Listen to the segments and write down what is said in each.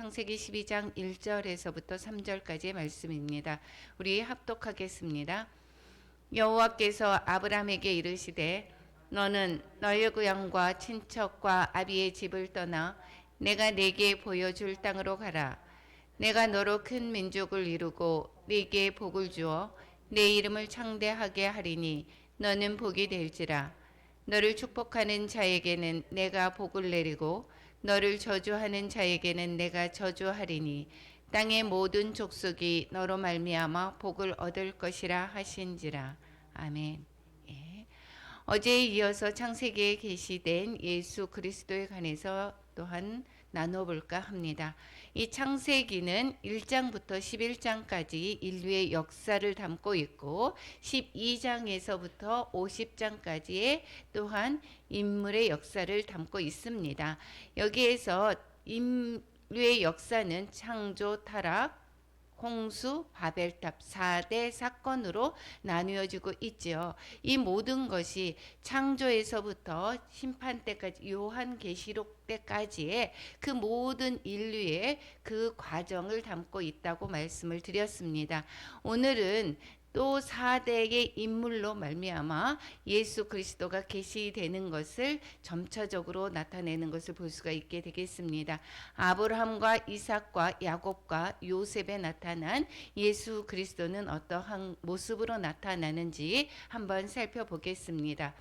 창세기 12장 1절에서부터 3절까지의 말씀입니다. 우리 합독하겠습니다. 여호와께서 아브라함에게 이르시되 너는 너의 고향과 친척과 아비의 집을 떠나 내가 네게 보여줄 땅으로 가라. 내가 너로 큰 민족을 이루고 네게 복을 주어 내 이름을 창대하게 하리니 너는 복이 될지라. 너를 축복하는 자에게는 내가 복을 내리고 너를 저주하는 자에게는 내가 저주하리니 땅의 모든 족속이 너로 말미암아 복을 얻을 것이라 하신지라. 아멘. 예. 어제에 이어서 창세기에 계시된 예수 그리스도에 관해서 또한 나눠볼까 합니다. 이 창세기는 1장부터 11장까지 인류의 역사를 담고 있고 12장에서부터 50장까지의 또한 인물의 역사를 담고 있습니다. 여기에서 인류의 역사는 창조, 타락, 홍수, 바벨탑 4대 사건으로 나누어지고 있죠. 이 모든 것이 창조에서부터 심판 때까지 요한계시록 때까지의 그 모든 인류의 그 과정을 담고 있다고 말씀을 드렸습니다. 오늘은 또 4대의 인물로 말미암아 예수 그리스도가 계시되는 것을 점차적으로 나타내는 것을 볼 수가 있게 되겠습니다. 아브라함과 이삭과 야곱과 요셉에 나타난 예수 그리스도는 어떠한 모습으로 나타나는지 한번 살펴보겠습니다.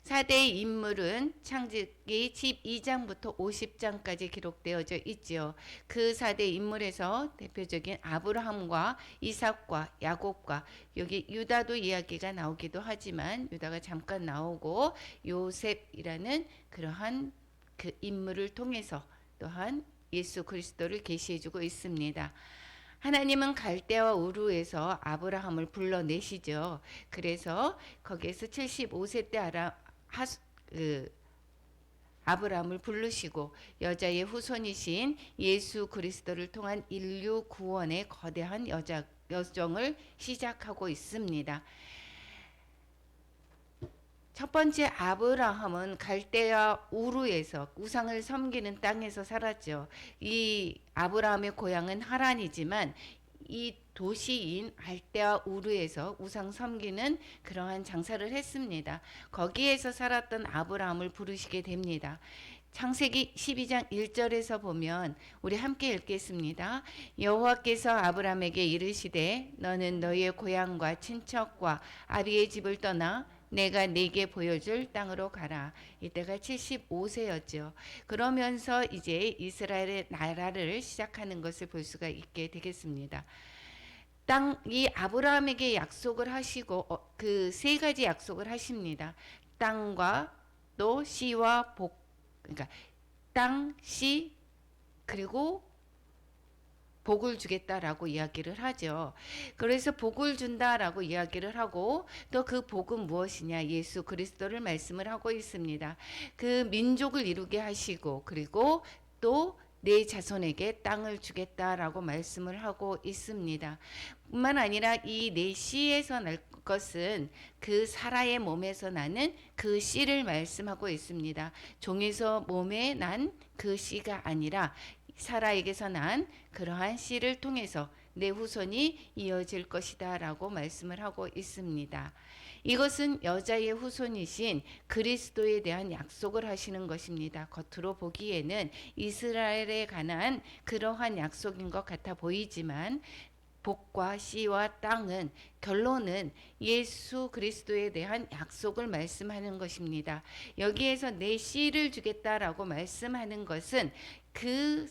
4대의 인물은 창세기 12장부터 50장까지 기록되어져 있죠. 그 4대 인물에서 대표적인 아브라함과 이삭과 야곱과 여기 유다도 이야기가 나오기도 하지만 유다가 잠깐 나오고 요셉이라는 그러한 그 인물을 통해서 또한 예수 그리스도를 계시해주고 있습니다. 하나님은 갈대와 우르에서 아브라함을 불러내시죠. 그래서 거기에서 75세 때 아브라함을 부르시고 여자의 후손이신 예수 그리스도를 통한 인류 구원의 거대한 여정을 시작하고 있습니다. 첫 번째 아브라함은 갈대아 우르에서 우상을 섬기는 땅에서 살았죠. 이 아브라함의 고향은 하란이지만 이 도시인 갈대아 우르에서 우상 섬기는 그러한 장사를 했습니다. 거기에서 살았던 아브라함을 부르시게 됩니다. 창세기 12장 1절에서 보면 우리 함께 읽겠습니다. 여호와께서 아브라함에게 이르시되 너는 너의 고향과 친척과 아비의 집을 떠나 내가 네게 보여줄 땅으로 가라. 이때가 75세였죠. 그러면서 이제 이스라엘의 나라를 시작하는 것을 볼 수가 있게 되겠습니다. 이 아브라함에게 약속을 하시고 그 세 가지 약속을 하십니다. 땅과 또 씨와 복, 그러니까 땅, 씨, 그리고 복을 주겠다라고 이야기를 하죠. 그래서 복을 준다라고 이야기를 하고 또 그 복은 무엇이냐? 예수 그리스도를 말씀을 하고 있습니다. 그 민족을 이루게 하시고 그리고 또 내 자손에게 땅을 주겠다라고 말씀을 하고 있습니다. 뿐만 아니라 이 내 씨에서 날 것은 그 사라의 몸에서 나는 그 씨를 말씀하고 있습니다. 종에서 몸에 난 그 씨가 아니라 사라에게서 난 그러한 씨를 통해서 내 후손이 이어질 것이다 라고 말씀을 하고 있습니다. 이것은 여자의 후손이신 그리스도에 대한 약속을 하시는 것입니다. 겉으로 보기에는 이스라엘에 관한 그러한 약속인 것 같아 보이지만 복과 씨와 땅은 결론은 예수 그리스도에 대한 약속을 말씀하는 것입니다. 여기에서 내 씨를 주겠다라고 말씀하는 것은 그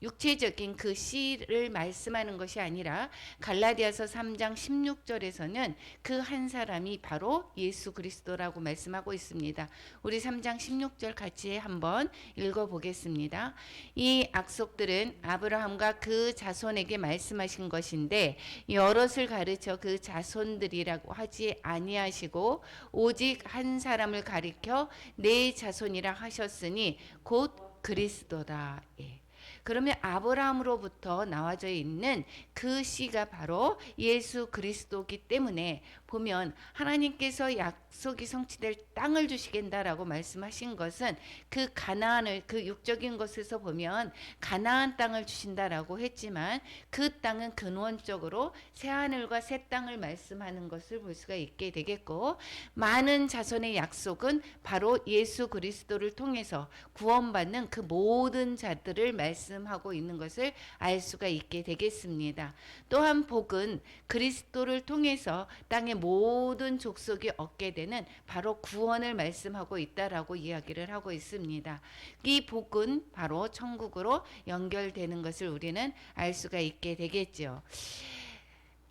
육체적인 그 씨를 말씀하는 것이 아니라 갈라디아서 3장 16절에서는 그 한 사람이 바로 예수 그리스도라고 말씀하고 있습니다. 우리 3장 16절 같이 한번 읽어보겠습니다. 이 약속들은 아브라함과 그 자손에게 말씀하신 것인데 여럿을 가르쳐 그 자손들이라고 하지 아니하시고 오직 한 사람을 가리켜 내 자손이라 하셨으니 곧 그리스도다. 예. 그러면 아브라함으로부터 나와져 있는 그 씨가 바로 예수 그리스도이기 때문에 보면 하나님께서 약속이 성취될 땅을 주시겠다라고 말씀하신 것은 그 가나안을, 그 육적인 것에서 보면 가나안 땅을 주신다라고 했지만 그 땅은 근원적으로 새 하늘과 새 땅을 말씀하는 것을 볼 수가 있게 되겠고, 많은 자손의 약속은 바로 예수 그리스도를 통해서 구원받는 그 모든 자들을 말씀하고 있는 것을 알 수가 있게 되겠습니다. 또한 복은 그리스도를 통해서 땅의 모든 족속이 얻게 되는 바로 구원을 말씀하고 있다라고 이야기를 하고 있습니다. 이 복은 바로 천국으로 연결되는 것을 우리는 알 수가 있게 되겠죠.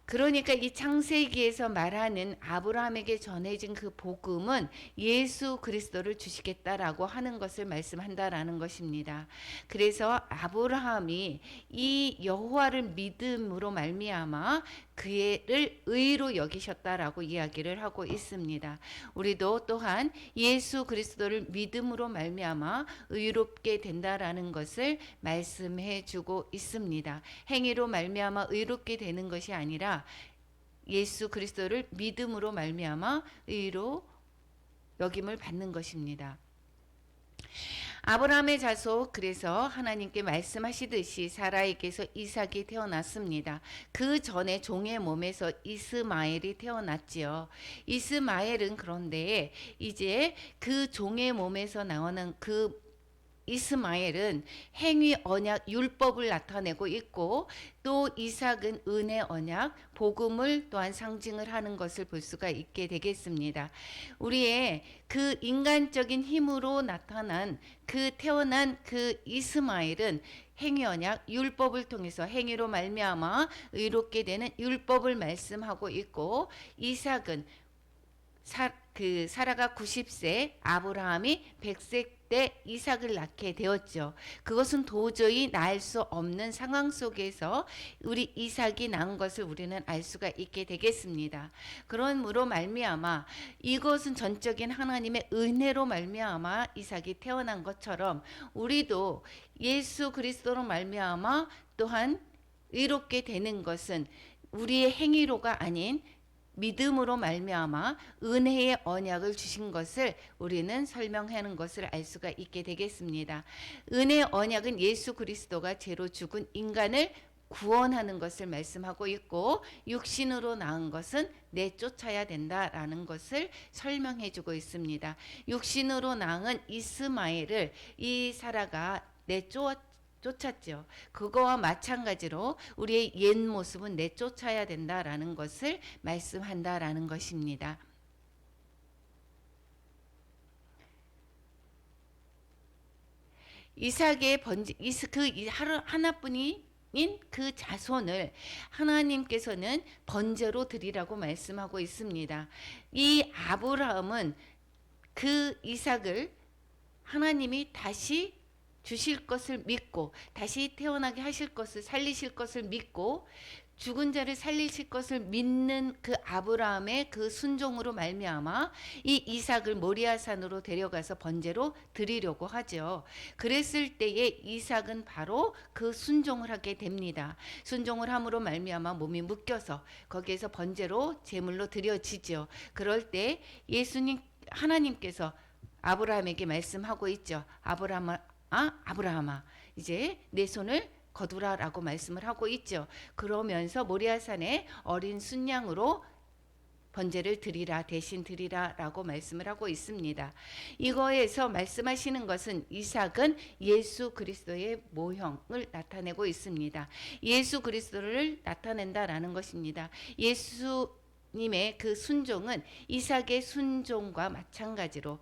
그러니까 이 창세기에서 말하는 아브라함에게 전해진 그 복음은 예수 그리스도를 주시겠다라고 하는 것을 말씀한다라는 것입니다. 그래서 아브라함이 이 여호와를 믿음으로 말미암아 그를 의로 여기셨다라고 이야기를 하고 있습니다. 우리도 또한 예수 그리스도를 믿음으로 말미암아 의롭게 된다라는 것을 말씀해 주고 있습니다. 행위로 말미암아 의롭게 되는 것이 아니라 예수 그리스도를 믿음으로 말미암아 의로 여김을 받는 것입니다. 아브라함의 자손, 그래서 하나님께 말씀하시듯이 사라에게서 이삭이 태어났습니다. 그 전에 종의 몸에서 이스마엘이 태어났지요. 이스마엘은 그런데 이제 그 종의 몸에서 나오는 그 이스마엘은 행위 언약 율법을 나타내고 있고, 또 이삭은 은혜 언약 복음을 또한 상징을 하는 것을 볼 수가 있게 되겠습니다. 우리의 그 인간적인 힘으로 나타난 그 태어난 그 이스마엘은 행위 언약 율법을 통해서 행위로 말미암아 의롭게 되는 율법을 말씀하고 있고, 이삭은 사라가 90세, 아브라함이 100세 때 이삭을 낳게 되었죠. 그것은 도저히 낳을 수 없는 상황 속에서 우리 이삭이 낳은 것을 우리는 알 수가 있게 되겠습니다. 그러므로 말미암아 이것은 전적인 하나님의 은혜로 말미암아 이삭이 태어난 것처럼 우리도 예수 그리스도로 말미암아 또한 의롭게 되는 것은 우리의 행위로가 아닌 믿음으로 말미암아 은혜의 언약을 주신 것을 우리는 설명하는 것을 알 수가 있게 되겠습니다. 은혜의 언약은 예수 그리스도가 죄로 죽은 인간을 구원하는 것을 말씀하고 있고, 육신으로 낳은 것은 내쫓아야 된다라는 것을 설명해 주고 있습니다. 육신으로 낳은 이스마엘을 이 사라가 쫓았죠. 그거와 마찬가지로 우리의 옛 모습은 내쫓아야 된다라는 것을 말씀한다라는 것입니다. 이삭의 하나뿐인 그 자손을 하나님께서는 번제로 드리라고 말씀하고 있습니다. 이 아브라함은 그 이삭을 하나님이 다시 주실 것을 믿고 다시 태어나게 하실 것을 살리실 것을 믿고 죽은 자를 살리실 것을 믿는 그 아브라함의 그 순종으로 말미암아 이 이삭을 모리아산으로 데려가서 번제로 드리려고 하죠. 그랬을 때에 이삭은 바로 그 순종을 하게 됩니다. 순종을 함으로 말미암아 몸이 묶여서 거기에서 번제로 제물로 드려지죠. 그럴 때 하나님께서 아브라함에게 말씀하고 있죠. 아브라함아, 이제 내 손을 거두라라고 말씀을 하고 있죠. 그러면서 모리아산에 어린 순양으로 번제를 드리라, 대신 드리라라고 말씀을 하고 있습니다. 이거에서 말씀하시는 것은 이삭은 예수 그리스도의 모형을 나타내고 있습니다. 예수 그리스도를 나타낸다라는 것입니다. 예수님의 그 순종은 이삭의 순종과 마찬가지로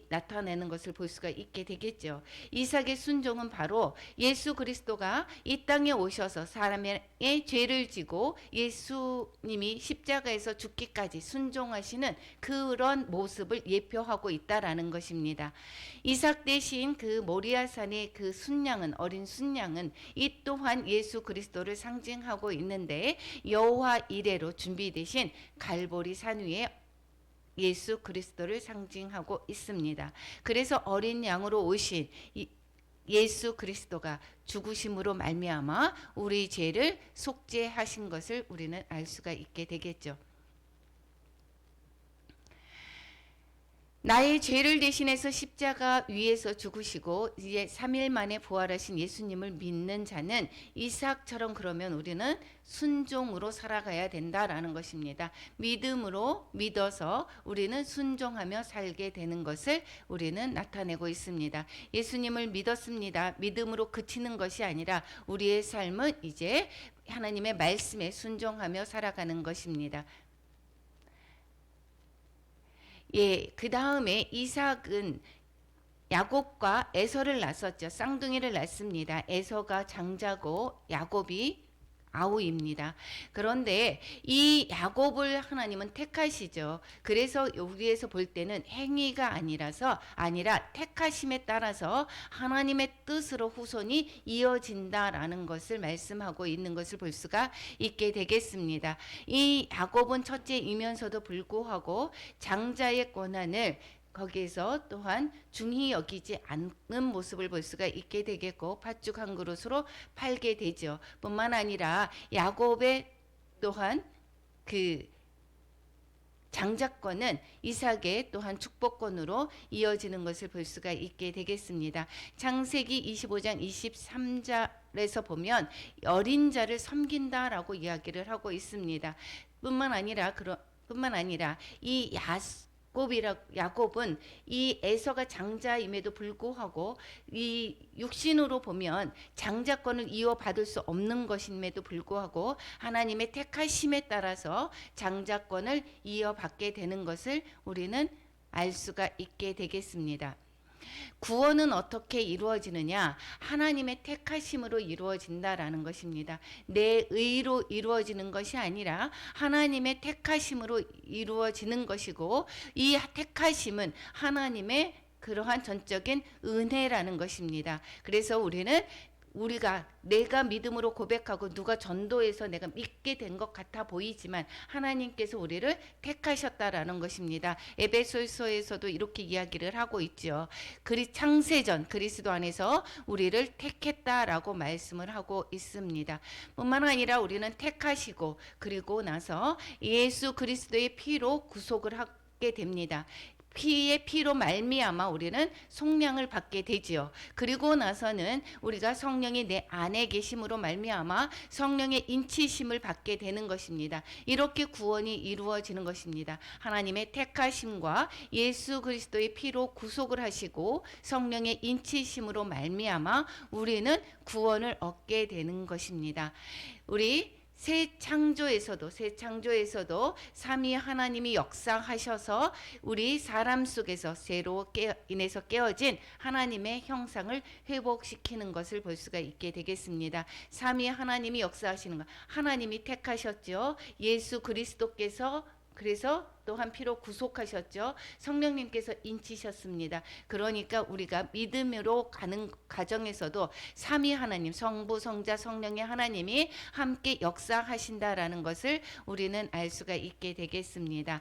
나타내는 것을 볼 수가 있게 되겠죠. 이삭의 순종은 바로 예수 그리스도가 이 땅에 오셔서 사람의 죄를 지고 예수님이 십자가에서 죽기까지 순종하시는 그런 모습을 예표하고 있다라는 것입니다. 이삭 대신 그 모리아산의 그 어린 순양은 이 또한 예수 그리스도를 상징하고 있는데, 여호와 이레로 준비되신 갈보리 산 위에 예수 그리스도를 상징하고 있습니다. 그래서 어린 양으로 오신 예수 그리스도가 죽으심으로 말미암아 우리 죄를 속죄하신 것을 우리는 알 수가 있게 되겠죠. 나의 죄를 대신해서 십자가 위에서 죽으시고 이제 3일 만에 부활하신 예수님을 믿는 자는 이삭처럼 그러면 우리는 순종으로 살아가야 된다라는 것입니다. 믿음으로 믿어서 우리는 순종하며 살게 되는 것을 우리는 나타내고 있습니다. 예수님을 믿었습니다. 믿음으로 그치는 것이 아니라 우리의 삶은 이제 하나님의 말씀에 순종하며 살아가는 것입니다. 예, 그 다음에 이삭은 야곱과 에서를 낳았었죠. 쌍둥이를 낳습니다. 에서가 장자고 야곱이 아우입니다. 그런데 이 야곱을 하나님은 택하시죠. 그래서 여기에서 볼 때는 행위가 아니라 택하심에 따라서 하나님의 뜻으로 후손이 이어진다라는 것을 말씀하고 있는 것을 볼 수가 있게 되겠습니다. 이 야곱은 첫째이면서도 불구하고 장자의 권한을 거기에서 또한 중히 여기지 않는 모습을 볼 수가 있게 되겠고 팥죽 한 그릇으로 팔게 되죠. 뿐만 아니라 야곱의 또한 그 장자권은 이삭의 또한 축복권으로 이어지는 것을 볼 수가 있게 되겠습니다. 창세기 25장 23절에서 보면 어린 자를 섬긴다라고 이야기를 하고 있습니다. 뿐만 아니라 이 야곱은 이 에서가 장자임에도 불구하고 이 육신으로 보면 장자권을 이어받을 수 없는 것임에도 불구하고 하나님의 택하심에 따라서 장자권을 이어받게 되는 것을 우리는 알 수가 있게 되겠습니다. 구원은 어떻게 이루어지느냐? 하나님의 택하심으로 이루어진다라는 것입니다. 내 의로 이루어지는 것이 아니라 하나님의 택하심으로 이루어지는 것이고 이 택하심은 하나님의 그러한 전적인 은혜라는 것입니다. 그래서 내가 믿음으로 고백하고 누가 전도해서 내가 믿게 된 것 같아 보이지만 하나님께서 우리를 택하셨다라는 것입니다. 에베소서에서도 이렇게 이야기를 하고 있죠. 창세전 그리스도 안에서 우리를 택했다라고 말씀을 하고 있습니다. 뿐만 아니라 우리는 택하시고 그리고 나서 예수 그리스도의 피로 구속을 하게 됩니다. 피로 말미암아 우리는 속량을 받게 되지요. 그리고 나서는 우리가 성령이 내 안에 계심으로 말미암아 성령의 인치심을 받게 되는 것입니다. 이렇게 구원이 이루어지는 것입니다. 하나님의 택하심과 예수 그리스도의 피로 구속을 하시고 성령의 인치심으로 말미암아 우리는 구원을 얻게 되는 것입니다. 우리 새 창조에서도 삼위 하나님이 역사하셔서 우리 사람 속에서 새로 인해서 깨어진 하나님의 형상을 회복시키는 것을 볼 수가 있게 되겠습니다. 삼위 하나님이 역사하시는 것, 하나님이 택하셨죠. 예수 그리스도께서 그래서 또한 피로 구속하셨죠. 성령님께서 인치셨습니다. 그러니까 우리가 믿음으로 가는 과정에서도 삼위 하나님, 성부, 성자, 성령의 하나님이 함께 역사하신다라는 것을 우리는 알 수가 있게 되겠습니다.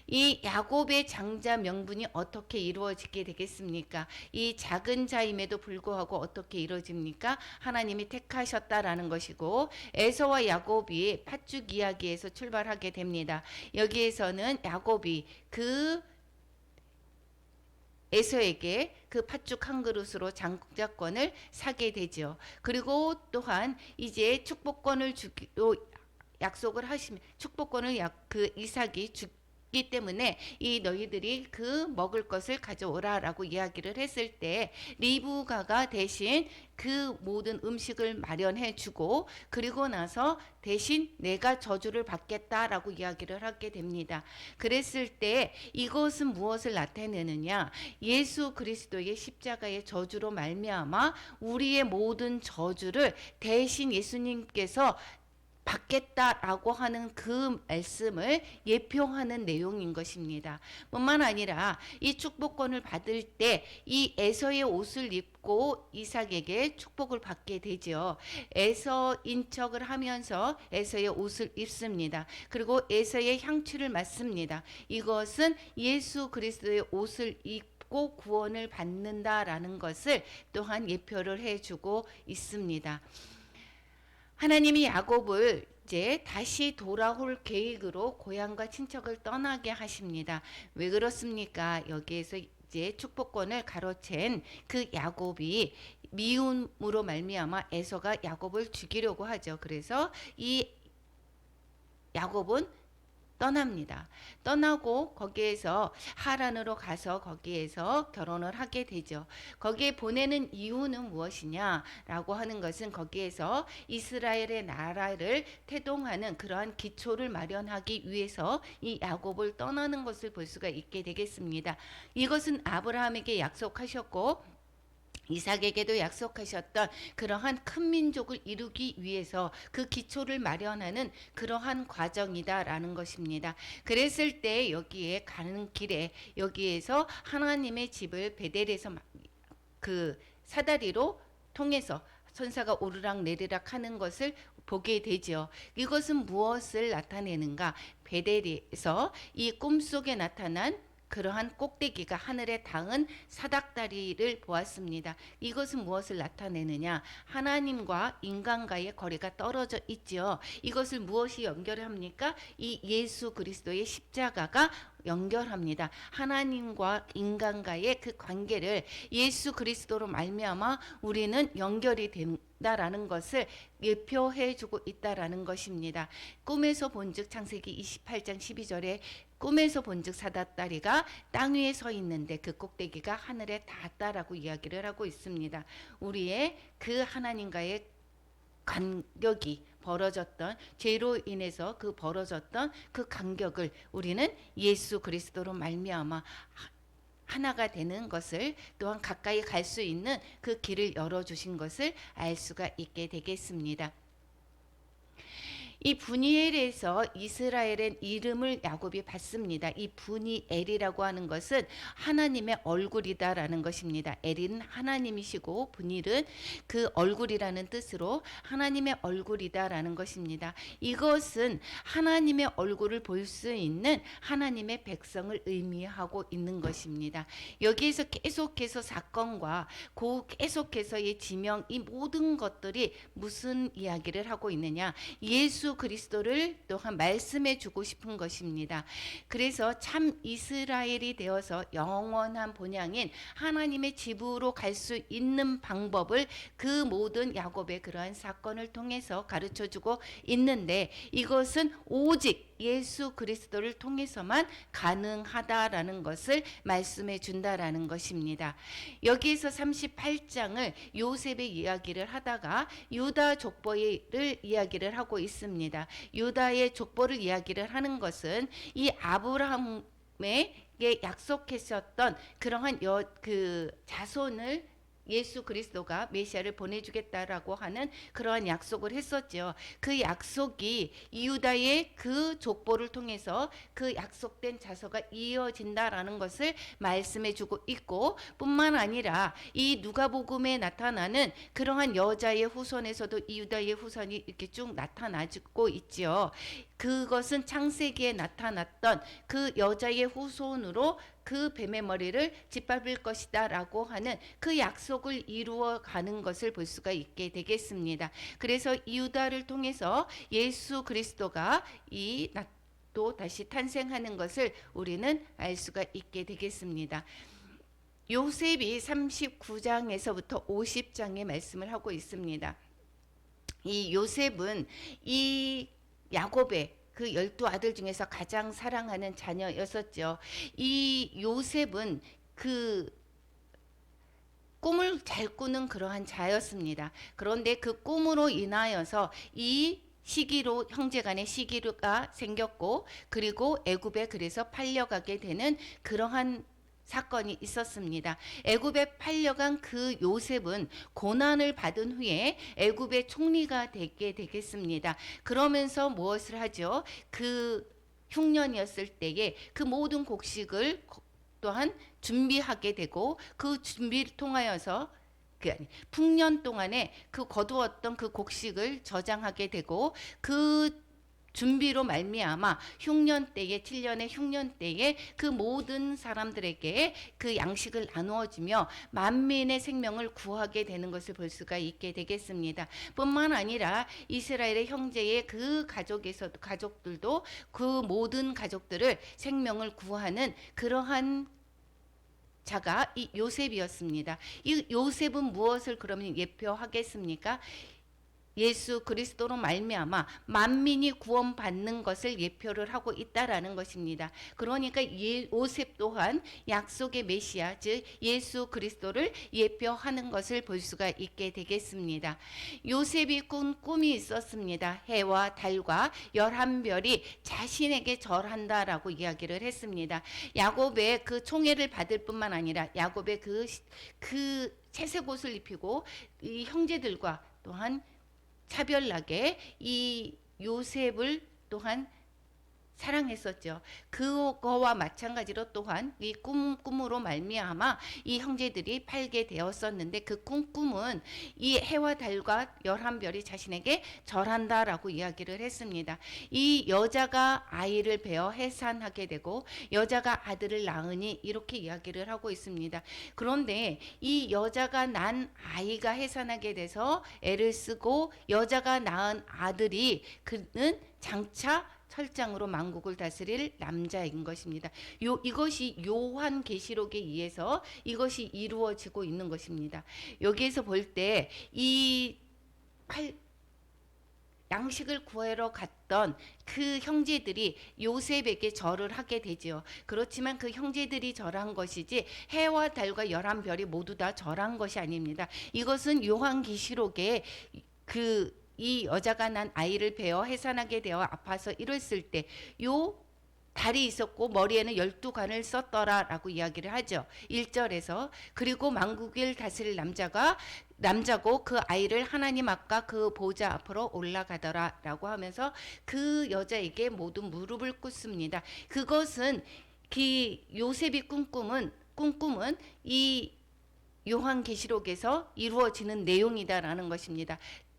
이 야곱의 장자 명분이 어떻게 이루어지게 되겠습니까? 이 작은 자임에도 불구하고 어떻게 이루어집니까? 하나님이 택하셨다라는 것이고 에서와 야곱이 팥죽 이야기에서 출발하게 됩니다. 여기에서는 야곱이 그 에서에게 그 팥죽 한 그릇으로 장자권을 사게 되죠. 그리고 또한 이제 축복권을 주기로 약속을 하시면 축복권을 그 이삭이 주기 때문에 이 너희들이 그 먹을 것을 가져오라라고 이야기를 했을 때 리브가가 대신 그 모든 음식을 마련해 주고 그리고 나서 대신 내가 저주를 받겠다라고 이야기를 하게 됩니다. 그랬을 때 이것은 무엇을 나타내느냐? 예수 그리스도의 십자가의 저주로 말미암아 우리의 모든 저주를 대신 예수님께서 받겠다라고 하는 그 말씀을 예표하는 내용인 것입니다. 뿐만 아니라 이 축복권을 받을 때 이 에서의 옷을 입고 이삭에게 축복을 받게 되죠. 에서 인척을 하면서 에서의 옷을 입습니다. 그리고 에서의 향취를 맡습니다. 이것은 예수 그리스도의 옷을 입고 믿고 구원을 받는다라는 것을 또한 예표를 해주고 있습니다. 하나님이 야곱을 이제 다시 돌아올 계획으로 고향과 친척을 떠나게 하십니다. 왜 그렇습니까? 여기에서 이제 축복권을 가로챈 그 야곱이 미움으로 말미암아 에서가 야곱을 죽이려고 하죠. 그래서 이 야곱은 떠납니다. 떠나고 거기에서 하란으로 가서 거기에서 결혼을 하게 되죠. 거기에 보내는 이유는 무엇이냐라고 하는 것은 거기에서 이스라엘의 나라를 태동하는 그러한 기초를 마련하기 위해서 이 야곱을 떠나는 것을 볼 수가 있게 되겠습니다. 이것은 아브라함에게 약속하셨고 이삭에게도 약속하셨던 그러한 큰 민족을 이루기 위해서 그 기초를 마련하는 그러한 과정이다라는 것입니다. 그랬을 때 여기에 가는 길에 여기에서 하나님의 집을 베델에서 그 사다리로 통해서 천사가 오르락 내리락 하는 것을 보게 되죠. 이것은 무엇을 나타내는가? 베델에서 이 꿈속에 나타난 그러한 꼭대기가 하늘에 닿은 사닥다리를 보았습니다. 이것은 무엇을 나타내느냐? 하나님과 인간과의 거리가 떨어져 있죠. 이것을 무엇이 연결합니까? 이 예수 그리스도의 십자가가 연결합니다. 하나님과 인간과의 그 관계를 예수 그리스도로 말미암아 우리는 연결이 된다라는 것을 예표해 주고 있다라는 것입니다. 꿈에서 본즉 창세기 28장 12절에 꿈에서 본즉 사닥다리가 땅 위에 서 있는데 그 꼭대기가 하늘에 닿았다라고 이야기를 하고 있습니다. 우리의 그 하나님과의 간격이 벌어졌던 죄로 인해서 그 벌어졌던 그 간격을 우리는 예수 그리스도로 말미암아 하나가 되는 것을 또한 가까이 갈 수 있는 그 길을 열어주신 것을 알 수가 있게 되겠습니다. 이 브니엘에서 이스라엘의 이름을 야곱이 받습니다. 이 브니엘이라고 하는 것은 하나님의 얼굴이다라는 것입니다. 엘은 하나님이시고 브니엘은 그 얼굴이라는 뜻으로 하나님의 얼굴이다라는 것입니다. 이것은 하나님의 얼굴을 볼 수 있는 하나님의 백성을 의미하고 있는 것입니다. 여기에서 계속해서 사건과 계속해서의 지명 이 모든 것들이 무슨 이야기를 하고 있느냐? 예수 그리스도를 또한 말씀해 주고 싶은 것입니다. 그래서 참 이스라엘이 되어서 영원한 본향인 하나님의 집으로 갈 수 있는 방법을 그 모든 야곱의 그러한 사건을 통해서 가르쳐 주고 있는데 이것은 오직 예수 그리스도를 통해서만 가능하다라는 것을 말씀해 준다라는 것입니다. 여기에서 38장을 요셉의 이야기를 하다가 유다 족보를 이야기를 하고 있습니다. 유다의 족보를 이야기를 하는 것은 이 아브라함에게 약속했었던 그러한 그 자손을 예수 그리스도가 메시아를 보내주겠다라고 하는 그러한 약속을 했었죠. 그 약속이 유다의 그 족보를 통해서 그 약속된 자서가 이어진다라는 것을 말씀해주고 있고 뿐만 아니라 이 누가복음에 나타나는 그러한 여자의 후손에서도 이 유다의 후손이 이렇게 쭉 나타나고 있죠. 그것은 창세기에 나타났던 그 여자의 후손으로 그 뱀의 머리를 짓밟을 것이다 라고 하는 그 약속을 이루어 가는 것을 볼 수가 있게 되겠습니다. 그래서 유다를 통해서 예수 그리스도가 또 다시 탄생하는 것을 우리는 알 수가 있게 되겠습니다. 요셉이 39장에서부터 50장의 말씀을 하고 있습니다. 이 요셉은 이 야곱의 그 12아들 중에서 가장 사랑하는 자녀였었죠. 이 요셉은 그 꿈을 잘 꾸는 그러한 자였습니다. 그런데 그 꿈으로 인하여서 이 시기로 형제간의 시기가 생겼고 그리고 애굽에 그래서 팔려가게 되는 그러한 사건이 있었습니다. 애굽에 팔려간 그 요셉은 고난을 받은 후에 애굽의 총리가 되게 되겠습니다. 그러면서 무엇을 하죠? 그 흉년이었을 때에 그 모든 곡식을 또한 준비하게 되고 그 준비를 통하여서 풍년 동안에 그 거두었던 그 곡식을 저장하게 되고 그 준비로 말미암아 흉년 때에 7년의 흉년 때에 그 모든 사람들에게 그 양식을 나누어 주며 만민의 생명을 구하게 되는 것을 볼 수가 있게 되겠습니다. 뿐만 아니라 이스라엘의 형제의 그 가족들도 그 모든 가족들을 생명을 구하는 그러한 자가 이 요셉이었습니다. 이 요셉은 무엇을 그러면 예표하겠습니까? 예수 그리스도로 말미암아 만민이 구원받는 것을 예표를 하고 있다라는 것입니다. 그러니까 요셉 또한 약속의 메시아 즉 예수 그리스도를 예표하는 것을 볼 수가 있게 되겠습니다. 요셉이 꾼 꿈이 있었습니다. 해와 달과 11별이 자신에게 절한다라고 이야기를 했습니다. 야곱의 그 총애를 받을 뿐만 아니라 야곱의 그 채색 옷을 입히고 이 형제들과 또한 차별나게 이 요셉을 또한 사랑했었죠. 그거와 마찬가지로 또한 이 꿈으로 말미암아 이 형제들이 팔게 되었었는데 그 꿈은 이 해와 달과 11별이 자신에게 절한다라고 이야기를 했습니다. 이 여자가 아이를 베어 해산하게 되고 여자가 아들을 낳으니 이렇게 이야기를 하고 있습니다. 그런데 이 여자가 난 아이가 해산하게 돼서 애를 쓰고 여자가 낳은 아들이 그는 장차 철장으로 만국을 다스릴 남자인 것입니다. 이것이 요한계시록에 의해서 이것이 이루어지고 있는 것입니다. 여기에서 볼 때 이 양식을 구하러 갔던 그 형제들이 요셉에게 절을 하게 되지요. 그렇지만 그 형제들이 절한 것이지 해와 달과 11별이 모두 다 절한 것이 아닙니다. 이것은 요한계시록에 이 여자가 난 아이를 베어 해산하게 되어 아파서 일었을 때 요 달이 있었고 머리에는 12관을 썼더라라고 이야기를 하죠. 1절에서 그리고 만국을 다스릴 남자고 그 아이를 하나님 앞과 그 보좌 앞으로 올라가더라라고 하면서 그 여자에게 모두 무릎을 꿇습니다. 그것은 요셉이 꾼 꿈은 이 요한계시록에서 이루어지는 내용이다라는 것입니다.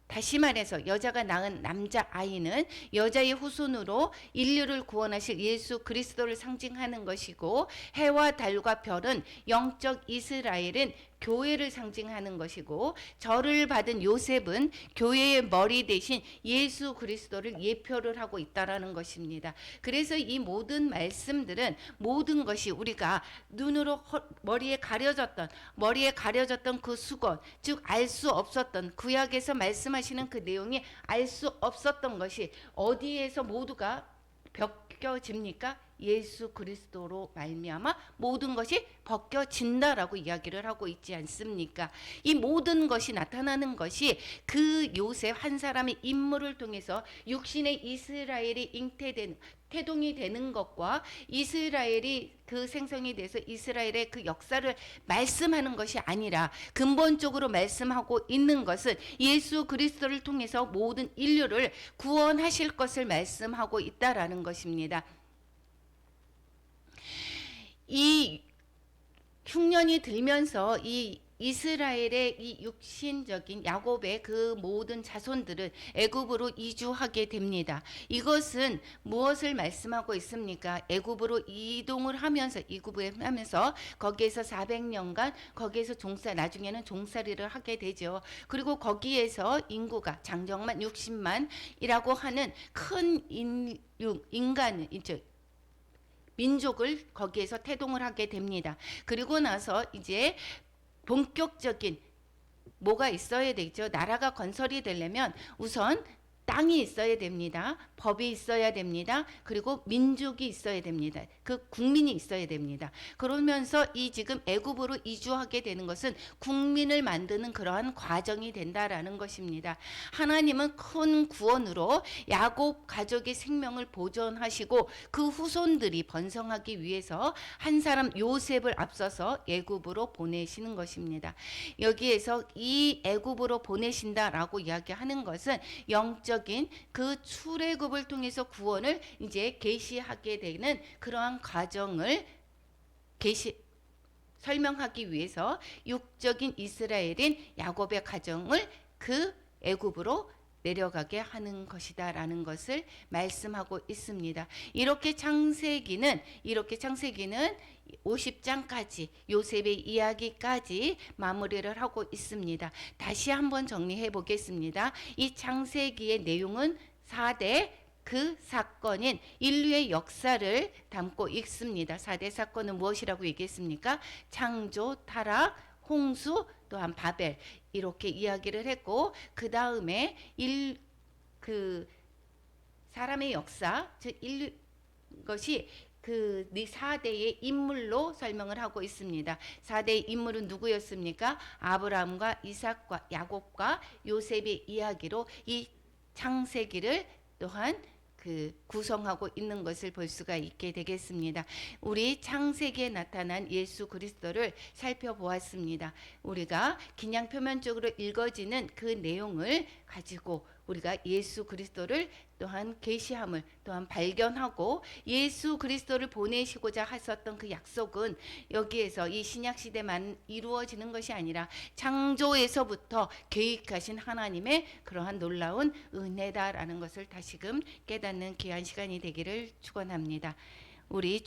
다시 말해서 여자가 낳은 남자아이는 여자의 후손으로 인류를 구원하실 예수 그리스도를 상징하는 것이고 해와 달과 별은 영적 이스라엘은 교회를 상징하는 것이고 절을 받은 요셉은 교회의 머리 대신 예수 그리스도를 예표를 하고 있다라는 것입니다. 그래서 이 모든 말씀들은 모든 것이 우리가 눈으로 머리에 가려졌던 그 수건 즉 알 수 없었던 구약에서 말씀하시는 그 내용이 알 수 없었던 것이 어디에서 모두가 벗겨집니까? 예수 그리스도로 말미암아 모든 것이 벗겨진다라고 이야기를 하고 있지 않습니까? 이 모든 것이 나타나는 것이 그 요셉 한 사람의 인물을 통해서 육신의 이스라엘이 태동이 되는 것과 이스라엘이 그 생성이 돼서 이스라엘의 그 역사를 말씀하는 것이 아니라 근본적으로 말씀하고 있는 것은 예수 그리스도를 통해서 모든 인류를 구원하실 것을 말씀하고 있다라는 것입니다. 이 흉년이 들면서 이 이스라엘의 이 육신적인 야곱의 그 모든 자손들은 애굽으로 이주하게 됩니다. 이것은 무엇을 말씀하고 있습니까? 애굽으로 이동을 하면서 거기에서 400년간 거기에서 나중에는 종살이를 하게 되죠. 그리고 거기에서 인구가 장정만 60만이라고 하는 큰 민족을 거기에서 태동을 하게 됩니다. 그리고 나서 이제 본격적인 뭐가 있어야 되죠? 나라가 건설이 되려면 우선 땅이 있어야 됩니다. 법이 있어야 됩니다. 그리고 민족이 있어야 됩니다. 그 국민이 있어야 됩니다. 그러면서 이 지금 애굽으로 이주하게 되는 것은 국민을 만드는 그러한 과정이 된다라는 것입니다. 하나님은 큰 구원으로 야곱 가족의 생명을 보존하시고 그 후손들이 번성하기 위해서 한 사람 요셉을 앞서서 애굽으로 보내시는 것입니다. 여기에서 이 애굽으로 보내신다라고 이야기하는 것은 영적 그 출애굽을 통해서 구원을 이제 계시하게 되는 그러한 과정을 설명하기 위해서 육적인 이스라엘인 야곱의 가정을 그 애굽으로 내려가게 하는 것이다라는 것을 말씀하고 있습니다. 이렇게 창세기는 50장까지 요셉의 이야기까지 마무리를 하고 있습니다. 다시 한번 정리해 보겠습니다. 이 창세기의 내용은 4대 그 사건인 인류의 역사를 담고 있습니다. 4대 사건은 무엇이라고 얘기했습니까? 창조, 타락, 홍수, 또한 바벨, 이렇게 이야기를 했고, 그 다음에 그 사람의 역사, 즉 것이 그 4대의 인물로 설명을 하고 있습니다. 4대의 인물은 누구였습니까? 아브라함과 이삭과 야곱과 요셉의 이야기로 이 창세기를 또한 구성하고 있는 것을 볼 수가 있게 되겠습니다. 우리 창세기에 나타난 예수 그리스도를 살펴보았습니다. 우리가 그냥 표면적으로 읽어지는 그 내용을 가지고 우리가 예수 그리스도를 또한 계시함을 또한 발견하고, 예수 그리스도를 보내시고자 하셨던 그 약속은 여기에서 이 신약 시대만 이루어지는 것이 아니라 창조에서부터 계획하신 하나님의 그러한 놀라운 은혜다라는 것을 다시금 깨닫는 귀한 시간이 되기를 축원합니다. 우리